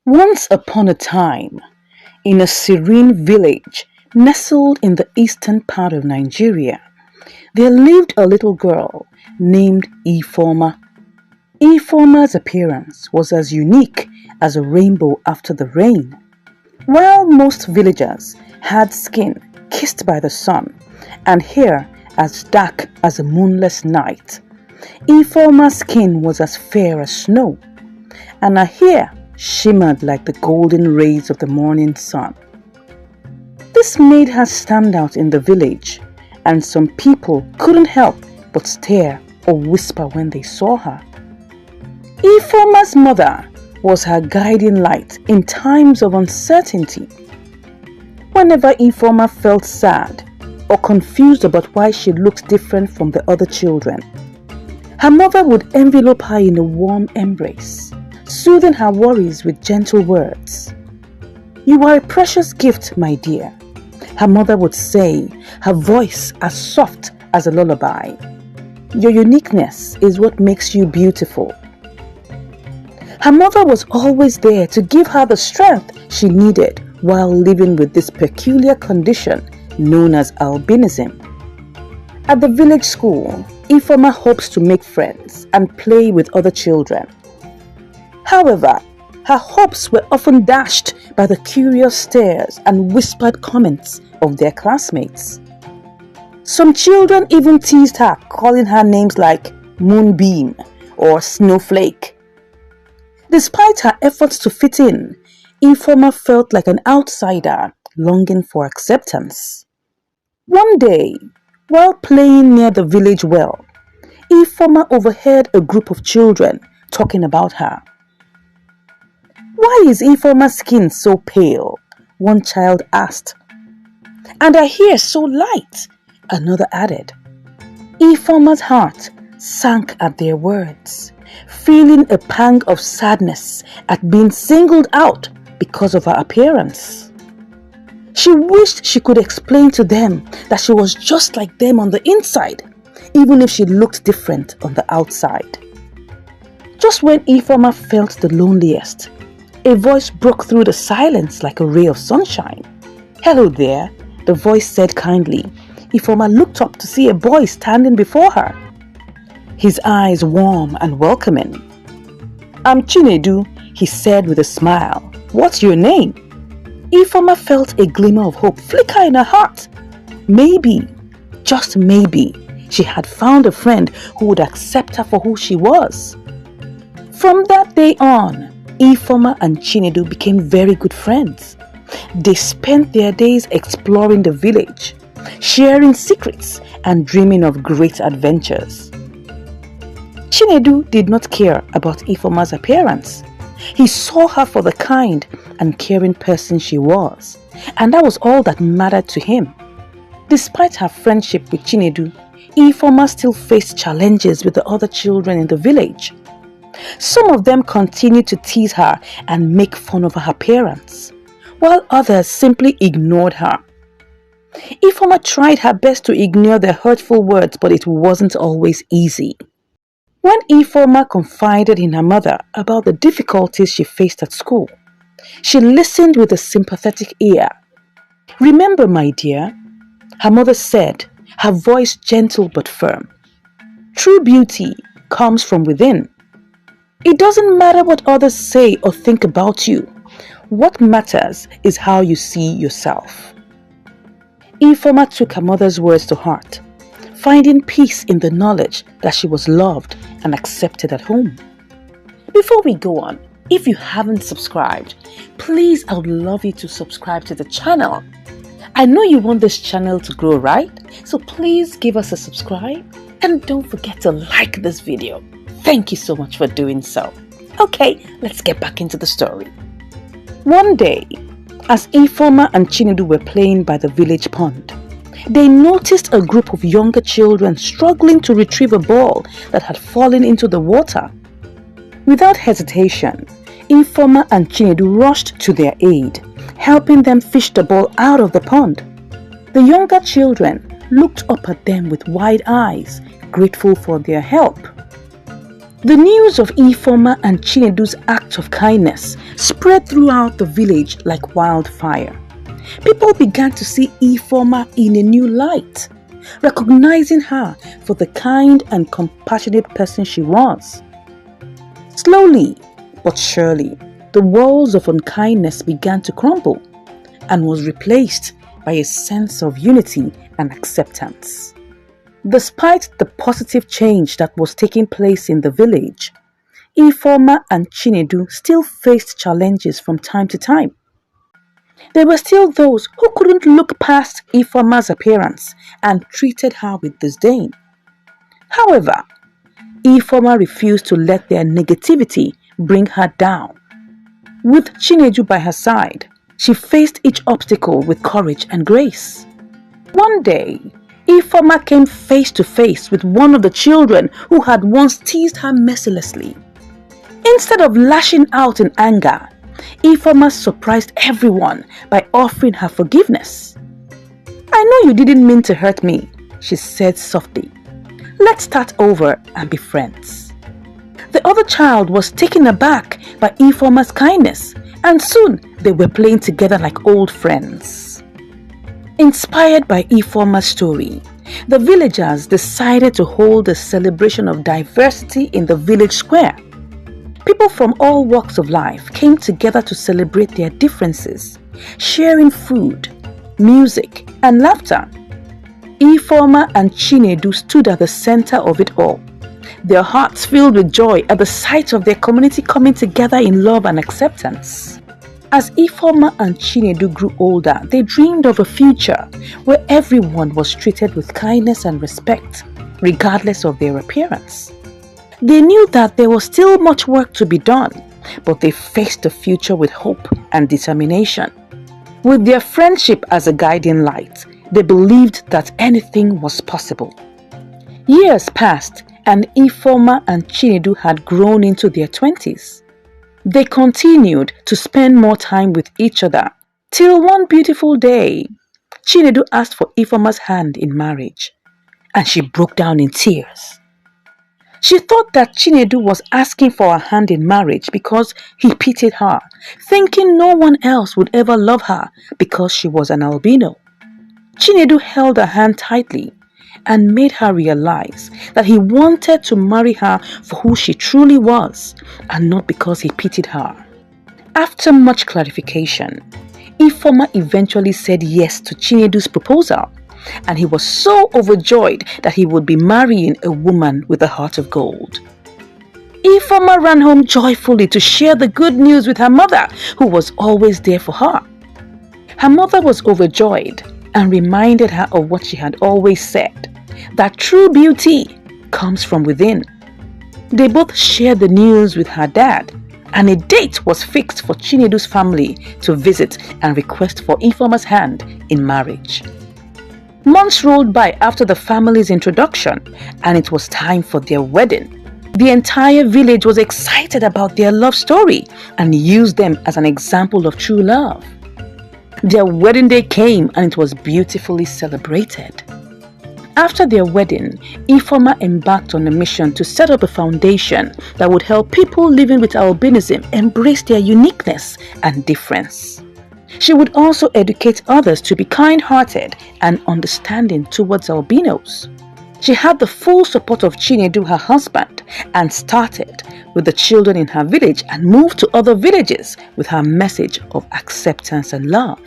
Once upon a time, in a serene village nestled in the eastern part of Nigeria, there lived a little girl named Ifeoma. Ifeoma's appearance was as unique as a rainbow after the rain. While most villagers had skin kissed by the sun and hair as dark as a moonless night, Ifeoma's skin was as fair as snow, and her hair shimmered like the golden rays of the morning sun. This made her stand out in the village, and some people couldn't help but stare or whisper when they saw her. Ifeoma's mother was her guiding light in times of uncertainty. Whenever Ifeoma felt sad or confused about why she looked different from the other children, her mother would envelop her in a warm embrace, soothing her worries with gentle words. "You are a precious gift, my dear," her mother would say, her voice as soft as a lullaby. "Your uniqueness is what makes you beautiful." Her mother was always there to give her the strength she needed while living with this peculiar condition known as albinism. At the village school, Ifeoma hopes to make friends and play with other children. However, her hopes were often dashed by the curious stares and whispered comments of their classmates. Some children even teased her, calling her names like Moonbeam or Snowflake. Despite her efforts to fit in, Ifeoma felt like an outsider longing for acceptance. One day, while playing near the village well, Ifeoma overheard a group of children talking about her. "Why is Ifeoma's skin so pale?" one child asked. "And her hair so light," another added. Ifeoma's heart sank at their words, feeling a pang of sadness at being singled out because of her appearance. She wished she could explain to them that she was just like them on the inside, even if she looked different on the outside. Just when Ifeoma felt the loneliest, a voice broke through the silence like a ray of sunshine. "Hello there," the voice said kindly. Ifeoma looked up to see a boy standing before her, his eyes warm and welcoming. "I'm Chinedu," he said with a smile. "What's your name?" Ifeoma felt a glimmer of hope flicker in her heart. Maybe, just maybe, she had found a friend who would accept her for who she was. From that day on, Ifeoma and Chinedu became very good friends. They spent their days exploring the village, sharing secrets and dreaming of great adventures. Chinedu did not care about Ifeoma's appearance. He saw her for the kind and caring person she was, and that was all that mattered to him. Despite her friendship with Chinedu, Ifeoma still faced challenges with the other children in the village. Some of them continued to tease her and make fun of her appearance, while others simply ignored her. Ifeoma tried her best to ignore their hurtful words, but it wasn't always easy. When Ifeoma confided in her mother about the difficulties she faced at school, she listened with a sympathetic ear. "Remember, my dear," her mother said, her voice gentle but firm. "True beauty comes from within. It doesn't matter what others say or think about you. What matters is how you see yourself." Ifeoma took her mother's words to heart, finding peace in the knowledge that she was loved and accepted at home. Before we go on, if you haven't subscribed, please, I would love you to subscribe to the channel. I know you want this channel to grow, right? So please give us a subscribe and don't forget to like this video. Thank you so much for doing so. Okay, let's get back into the story. One day, as Ifeoma and Chinedu were playing by the village pond, they noticed a group of younger children struggling to retrieve a ball that had fallen into the water. Without hesitation, Ifeoma and Chinedu rushed to their aid, helping them fish the ball out of the pond. The younger children looked up at them with wide eyes, grateful for their help. The news of Ifeoma and Chinedu's act of kindness spread throughout the village like wildfire. People began to see Ifeoma in a new light, recognizing her for the kind and compassionate person she was. Slowly but surely, the walls of unkindness began to crumble and was replaced by a sense of unity and acceptance. Despite the positive change that was taking place in the village, Ifeoma and Chinedu still faced challenges from time to time. There were still those who couldn't look past Ifeoma's appearance and treated her with disdain. However, Ifeoma refused to let their negativity bring her down. With Chinedu by her side, she faced each obstacle with courage and grace. One day, Ifeoma came face to face with one of the children who had once teased her mercilessly. Instead of lashing out in anger, Ifeoma surprised everyone by offering her forgiveness. "I know you didn't mean to hurt me," she said softly. "Let's start over and be friends." The other child was taken aback by Ifeoma's kindness, and soon they were playing together like old friends. Inspired by Ifeoma's story, the villagers decided to hold a celebration of diversity in the village square. People from all walks of life came together to celebrate their differences, sharing food, music, and laughter. Ifeoma and Chinedu stood at the center of it all, their hearts filled with joy at the sight of their community coming together in love and acceptance. As Ifeoma and Chinedu grew older, they dreamed of a future where everyone was treated with kindness and respect, regardless of their appearance. They knew that there was still much work to be done, but they faced the future with hope and determination. With their friendship as a guiding light, they believed that anything was possible. Years passed, and Ifeoma and Chinedu had grown into their 20s. They continued to spend more time with each other, till one beautiful day, Chinedu asked for Ifeoma's hand in marriage, and she broke down in tears. She thought that Chinedu was asking for her hand in marriage because he pitied her, thinking no one else would ever love her because she was an albino. Chinedu held her hand tightly and made her realize that he wanted to marry her for who she truly was and not because he pitied her. After much clarification, Ifeoma eventually said yes to Chinedu's proposal, and he was so overjoyed that he would be marrying a woman with a heart of gold. Ifeoma ran home joyfully to share the good news with her mother, who was always there for her. Her mother was overjoyed and reminded her of what she had always said, that true beauty comes from within. They both shared the news with her dad, and a date was fixed for Chinedu's family to visit and request for Ifeoma's hand in marriage. Months rolled by after the family's introduction, and it was time for their wedding. The entire village was excited about their love story and used them as an example of true love. Their wedding day came, and it was beautifully celebrated. After their wedding, Ifeoma embarked on a mission to set up a foundation that would help people living with albinism embrace their uniqueness and difference. She would also educate others to be kind-hearted and understanding towards albinos. She had the full support of Chinedu, her husband, and started with the children in her village and moved to other villages with her message of acceptance and love.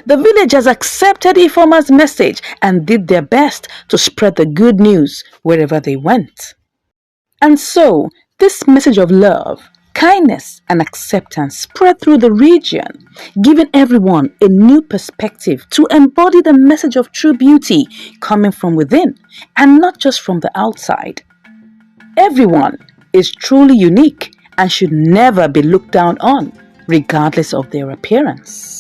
The villagers accepted Ifeoma's message and did their best to spread the good news wherever they went. And so, this message of love, kindness, and acceptance spread through the region, giving everyone a new perspective to embody the message of true beauty coming from within and not just from the outside. Everyone is truly unique and should never be looked down on, regardless of their appearance.